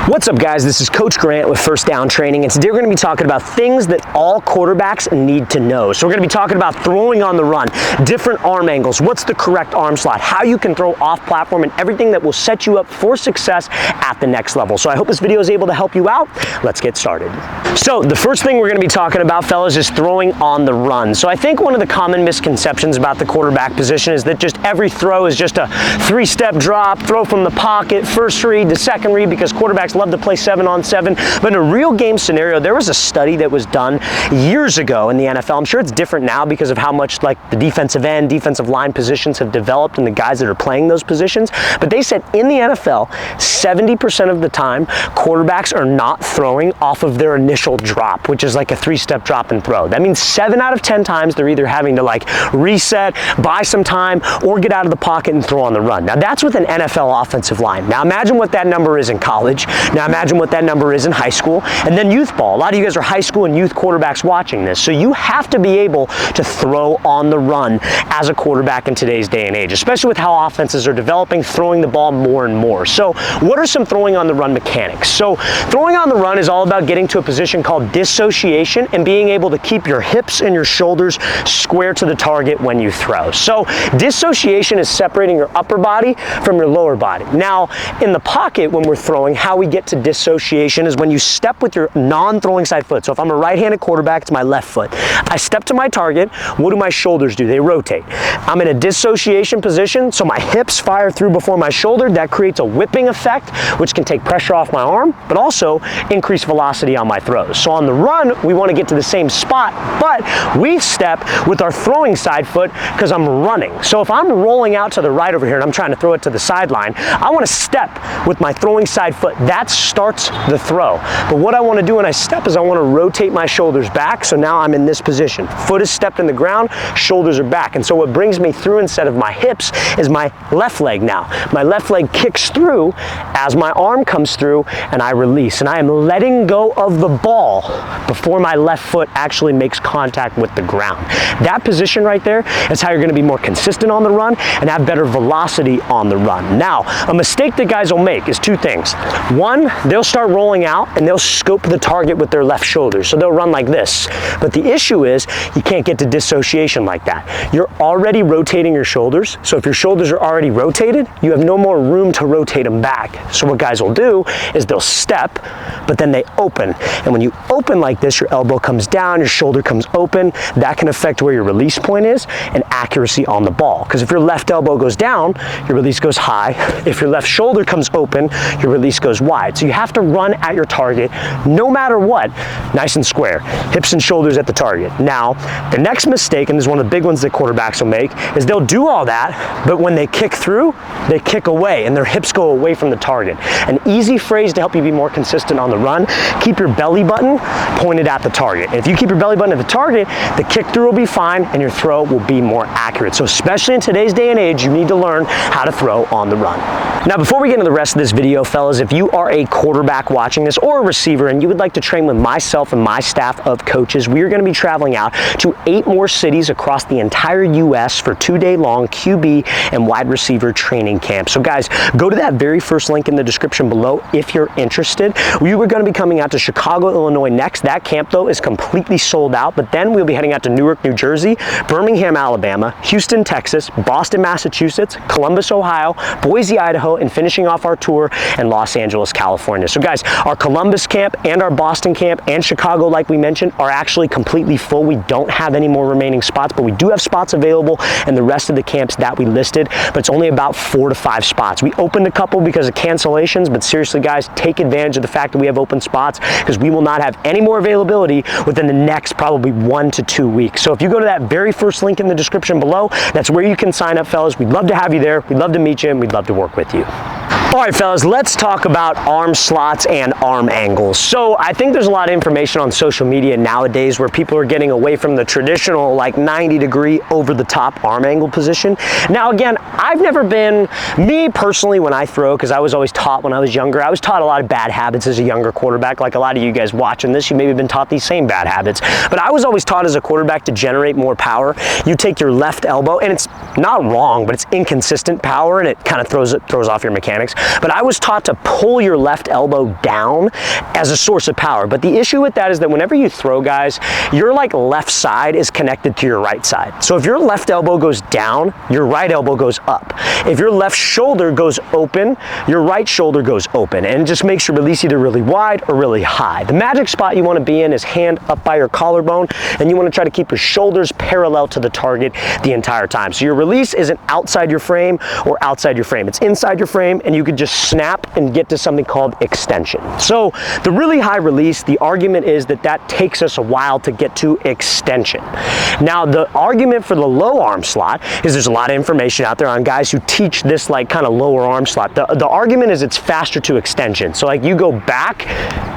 What's up, guys? This is Coach Grant with First Down Training, and today we're going to be talking about things that all quarterbacks need to know. So we're going to be talking about throwing on the run, different arm angles, what's the correct arm slot, how you can throw off platform, and everything that will set you up for success at the next level. So I hope this video is able to help you out. Let's get started. So the first thing we're going to be talking about, fellas, is throwing on the run. So I think one of the common misconceptions about the quarterback position is that just every throw is just a three-step drop, throw from the pocket, first read to second read, because quarterbacks love to play 7-on-7. But in a real game scenario, there was a study that was done years ago in the NFL. I'm sure it's different now because of how much like the defensive end, defensive line positions have developed and the guys that are playing those positions. But they said in the NFL, 70% of the time, quarterbacks are not throwing off of their initial drop, which is like a three-step drop and throw. That means 7 out of 10 times they're either having to like reset, buy some time, or get out of the pocket and throw on the run. Now that's with an NFL offensive line. Now imagine what that number is in college. Now imagine what that number is in high school, and then youth ball. A lot of you guys are high school and youth quarterbacks watching this. So you have to be able to throw on the run as a quarterback in today's day and age, especially with how offenses are developing, throwing the ball more and more. So what are some throwing on the run mechanics? So throwing on the run is all about getting to a position called dissociation and being able to keep your hips and your shoulders square to the target when you throw. So dissociation is separating your upper body from your lower body. Now in the pocket, when we're throwing, how we get to dissociation is when you step with your non-throwing side foot. So if I'm a right-handed quarterback, it's my left foot. I step to my target. What do my shoulders do? They rotate. I'm in a dissociation position, so my hips fire through before my shoulder. That creates a whipping effect, which can take pressure off my arm, but also increase velocity on my throws. So on the run, we want to get to the same spot, but we step with our throwing side foot because I'm running. So if I'm rolling out to the right over here and I'm trying to throw it to the sideline, I want to step with my throwing side foot. That starts the throw. But what I want to do when I step is I want to rotate my shoulders back. So now I'm in this position. Foot is stepped in the ground, shoulders are back. And so what brings me through instead of my hips is my left leg now. My left leg kicks through as my arm comes through and I release. And I am letting go of the ball before my left foot actually makes contact with the ground. That position right there is how you're going to be more consistent on the run and have better velocity on the run. Now, a mistake that guys will make is two things. One, they'll start rolling out and they'll scope the target with their left shoulder. So they'll run like this. But the issue is you can't get to dissociation like that. You're already rotating your shoulders. So if your shoulders are already rotated, you have no more room to rotate them back. So what guys will do is they'll step, but then they open. And when you open like this, your elbow comes down, your shoulder comes open. That can affect where your release point is and accuracy on the ball. Because if your left elbow goes down, your release goes high. If your left shoulder comes open, your release goes wide. So you have to run at your target no matter what, nice and square, hips and shoulders at the target. Now, the next mistake, and this is one of the big ones that quarterbacks will make, is they'll do all that, but when they kick through, they kick away and their hips go away from the target. An easy phrase to help you be more consistent on the run, keep your belly button pointed at the target. And if you keep your belly button at the target, the kick through will be fine and your throw will be more accurate. So especially in today's day and age, you need to learn how to throw on the run. Now, before we get into the rest of this video, fellas, if you are a quarterback watching this or a receiver and you would like to train with myself and my staff of coaches, we are going to be traveling out to 8 more cities across the entire U.S. for 2-day-long QB and wide receiver training camp. So guys, go to that very first link in the description below if you're interested. We were going to be coming out to Chicago, Illinois next. That camp, though, is completely sold out, but then we'll be heading out to Newark, New Jersey, Birmingham, Alabama, Houston, Texas, Boston, Massachusetts, Columbus, Ohio, Boise, Idaho, and finishing off our tour in Los Angeles, California. So guys, our Columbus camp and our Boston camp and Chicago, like we mentioned, are actually completely full. We don't have any more remaining spots, but we do have spots available in the rest of the camps that we listed, but it's only about 4 to 5 spots. We opened a couple because of cancellations, but seriously guys, take advantage of the fact that we have open spots because we will not have any more availability within the next probably 1 to 2 weeks. So if you go to that very first link in the description below, that's where you can sign up, fellas. We'd love to have you there. We'd love to meet you and we'd love to work with you. All right, fellas, let's talk about arm slots and arm angles. So I think there's a lot of information on social media nowadays where people are getting away from the traditional like 90-degree over-the-top arm angle position. Now, again, I've never been, me personally, when I throw, because I was always taught when I was younger, I was taught a lot of bad habits as a younger younger quarterback, like a lot of you guys watching this, you maybe have been taught these same bad habits. But I was always taught as a quarterback to generate more power. You take your left elbow, and it's not wrong, but it's inconsistent power, and it kind of throws off your mechanics. But I was taught to pull your left elbow down as a source of power. But the issue with that is that whenever you throw, guys, your like left side is connected to your right side. So if your left elbow goes down, your right elbow goes up. If your left shoulder goes open, your right shoulder goes open, and it just makes your release either really wide or really high. The magic spot you want to be in is hand up by your collarbone, and you want to try to keep your shoulders parallel to the target the entire time. So your release isn't outside your frame or outside your frame. It's inside your frame, and you could just snap and get to something called extension. So the really high release, the argument is that takes us a while to get to extension. Now, the argument for the low arm slot is there's a lot of information out there on guys who teach this like kind of lower arm slot. The argument is it's faster to extension. So like you go back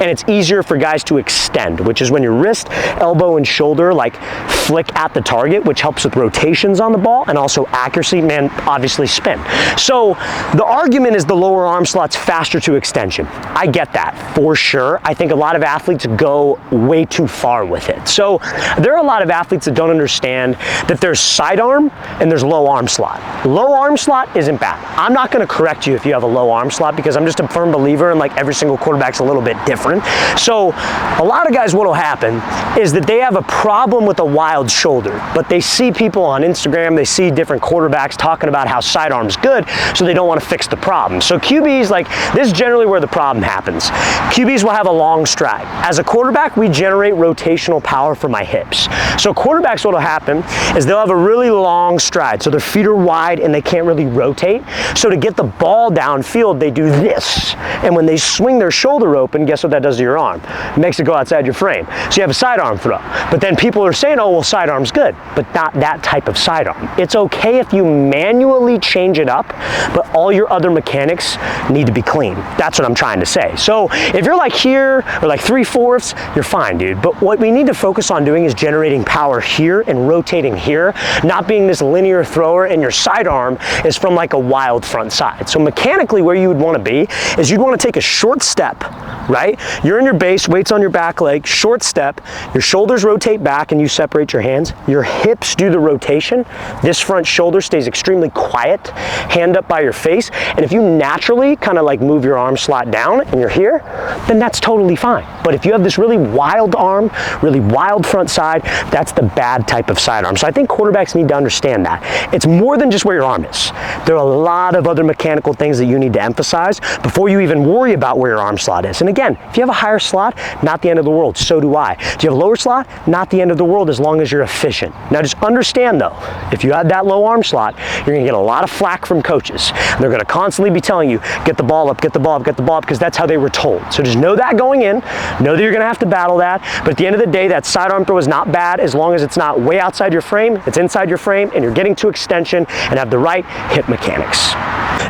and it's easier for guys to extend, which is when your wrist, elbow, and shoulder like flick at the target, which helps with rotations on the ball and also accuracy, and obviously spin. So the argument is the lower arm slot's faster to extension. I get that for sure. I think a lot of athletes go way too far with it. So there are a lot of athletes that don't understand that there's sidearm and there's low arm slot. Low arm slot isn't bad. I'm not going to correct you if you have a low arm slot, because I'm just a firm believer in like every single quarterback's a little bit different. So a lot of guys, what will happen is that they have a problem with a wild shoulder, but they see people on Instagram, they see different quarterbacks talking about how sidearm's good, so they don't want to fix the problem. So QBs, like, this is generally where the problem happens. QBs will have a long stride. As a quarterback, we generate rotational power from my hips. So quarterbacks, what will happen is they'll have a really long stride. So their feet are wide and they can't really rotate. So to get the ball downfield, they do this. And when they swing their shoulder open, guess what that does to your arm? It makes it go outside your frame. So you have a sidearm throw. But then people are saying, oh, well, sidearm's good, but not that type of sidearm. It's okay if you manually change it up, but all your other mechanics need to be clean. That's what I'm trying to say. So if you're like here or like 3/4, you're fine, dude. But what we need to focus on doing is generating power here and rotating here, not being this linear thrower, and your sidearm is from like a wild front side. So mechanically, where you would want to be is you'd want to take a short step, right? You're in your base, weights on your back leg, short step, your shoulders rotate back and you separate your hands. Your hips do the rotation. This front shoulder stays extremely quiet, hand up by your face. And if you naturally kind of like move your arm slot down and you're here, then that's totally fine. But if you have this really wild arm, really wild front side, that's the bad type of sidearm. So I think quarterbacks need to understand that. It's more than just where your arm is. There are a lot of other mechanical things that you need to emphasize before you even worry about where your arm slot is. And again, if you have a higher slot, not the end of the world. So do I. Do you have a lower slot? Not the end of the world, as long as you're efficient. Now just understand though, if you have that low arm slot, you're gonna get a lot of flack from coaches. They're gonna constantly be telling you, get the ball up, get the ball up, get the ball up, because that's how they were told. So just know that going in, know that you're gonna have to battle that, but at the end of the day, that sidearm throw is not bad as long as it's not way outside your frame, it's inside your frame, and you're getting to extension and have the right hip mechanics.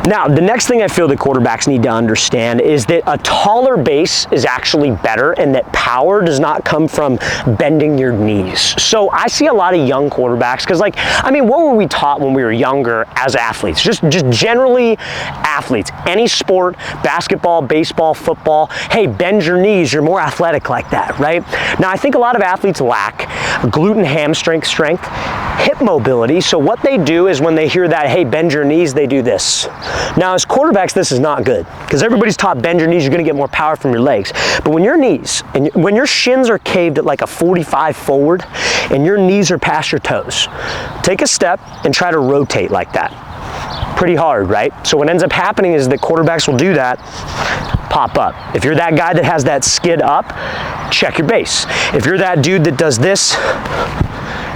Now, the next thing I feel that quarterbacks need to understand is that a taller base is actually better, and that power does not come from bending your knees. So I see a lot of young quarterbacks, because like, I mean, what were we taught when we were younger as athletes? Just generally athletes, any sport, basketball, baseball, football, hey, bend your knees, you're more athletic like that, right? Now, I think a lot of athletes lack glute and hamstring strength, hip mobility. So what they do is when they hear that, hey, bend your knees, they do this. Now, as quarterbacks, this is not good, because everybody's taught bend your knees, you're gonna get more power from your legs. But when your knees, and when your shins are caved at like a 45 forward, and your knees are past your toes, take a step and try to rotate like that. Pretty hard, right? So what ends up happening is that quarterbacks will do that, pop up. If you're that guy that has that skid up, check your base. If you're that dude that does this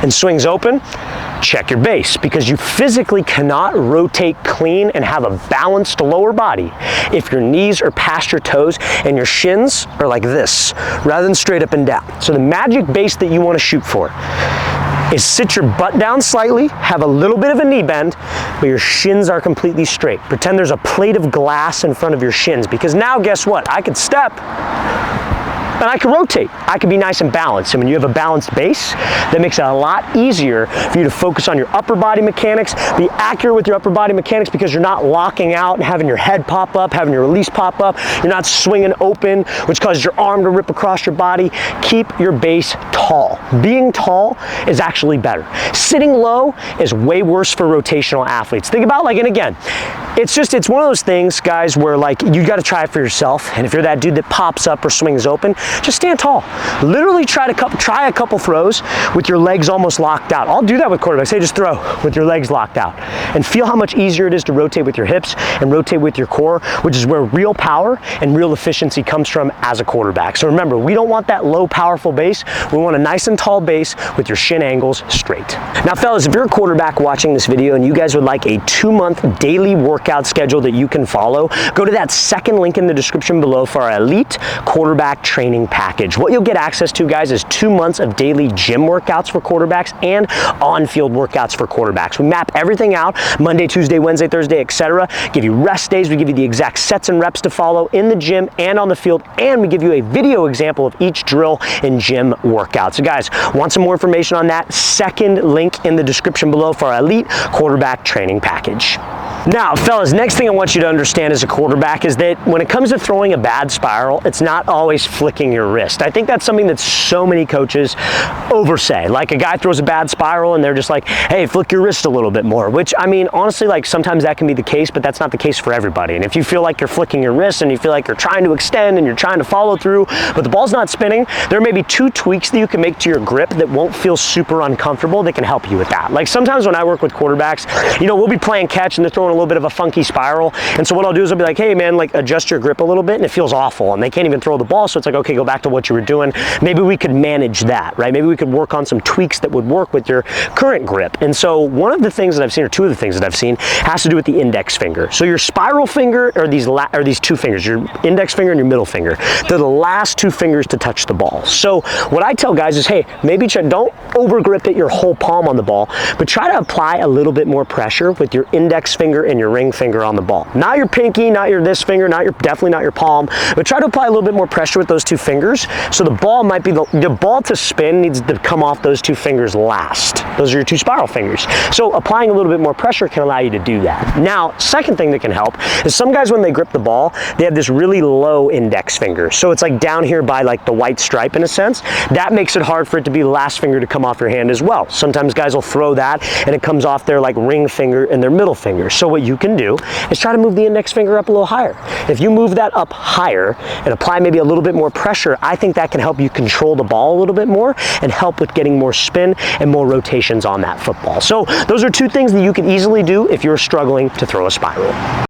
and swings open, check your base, because you physically cannot rotate clean and have a balanced lower body if your knees are past your toes and your shins are like this rather than straight up and down. So the magic base that you want to shoot for is sit your butt down slightly, have a little bit of a knee bend, but your shins are completely straight. Pretend there's a plate of glass in front of your shins, because now guess what? I could step and I can rotate. I can be nice and balanced. And when you have a balanced base, that makes it a lot easier for you to focus on your upper body mechanics, be accurate with your upper body mechanics because you're not locking out and having your head pop up, having your release pop up. You're not swinging open, which causes your arm to rip across your body. Keep your base tall. Being tall is actually better. Sitting low is way worse for rotational athletes. Think about like, and again, it's one of those things, guys, where like you got to try it for yourself. And if you're that dude that pops up or swings open, just stand tall. Literally try a couple throws with your legs almost locked out. I'll do that with quarterbacks. Say just throw with your legs locked out, and feel how much easier it is to rotate with your hips and rotate with your core, which is where real power and real efficiency comes from as a quarterback. So remember, we don't want that low, powerful base. We want a nice and tall base with your shin angles straight. Now, fellas, if you're a quarterback watching this video and you guys would like a 2-month daily workout schedule that you can follow, go to that second link in the description below for our Elite Quarterback Training Package. What you'll get access to, guys, is 2 months of daily gym workouts for quarterbacks and on-field workouts for quarterbacks. We map everything out, Monday, Tuesday, Wednesday, Thursday, etc. Give you rest days. We give you the exact sets and reps to follow in the gym and on the field, and we give you a video example of each drill and gym workout. So guys, want some more information on that? Second link in the description below for our Elite Quarterback Training Package. Now, fellas, next thing I want you to understand as a quarterback is that when it comes to throwing a bad spiral, it's not always flicking your wrist. I think that's something that so many coaches oversay. Like a guy throws a bad spiral and they're just like, hey, flick your wrist a little bit more, which I mean, honestly, like sometimes that can be the case, but that's not the case for everybody. And if you feel like you're flicking your wrist and you feel like you're trying to extend and you're trying to follow through, but the ball's not spinning, there may be 2 tweaks that you can make to your grip that won't feel super uncomfortable that can help you with that. Like sometimes when I work with quarterbacks, you know, we'll be playing catch and they're throwing a little bit of a funky spiral. And so what I'll do is I'll be like, hey man, like adjust your grip a little bit, and it feels awful. And they can't even throw the ball. So it's like, okay, go back to what you were doing. Maybe we could manage that, right? Maybe we could work on some tweaks that would work with your current grip. And so one of the things that I've seen, or 2 of the things that I've seen, has to do with the index finger. So your spiral finger are these 2 fingers, your index finger and your middle finger. They're the last 2 fingers to touch the ball. So what I tell guys is, hey, maybe don't over grip it your whole palm on the ball, but try to apply a little bit more pressure with your index finger and your ring finger on the ball. Not your pinky, not your this finger, definitely not your palm, but try to apply a little bit more pressure with those 2 fingers. So the ball might be, the ball to spin needs to come off those 2 fingers last. Those are your 2 spiral fingers. So applying a little bit more pressure can allow you to do that. Now, second thing that can help is some guys, when they grip the ball, they have this really low index finger. So it's like down here by like the white stripe in a sense. That makes it hard for it to be the last finger to come off your hand as well. Sometimes guys will throw that and it comes off their like ring finger and their middle finger. So what you can do is try to move the index finger up a little higher. If you move that up higher and apply maybe a little bit more pressure, I think that can help you control the ball a little bit more and help with getting more spin and more rotations on that football. So those are 2 things that you can easily do if you're struggling to throw a spiral.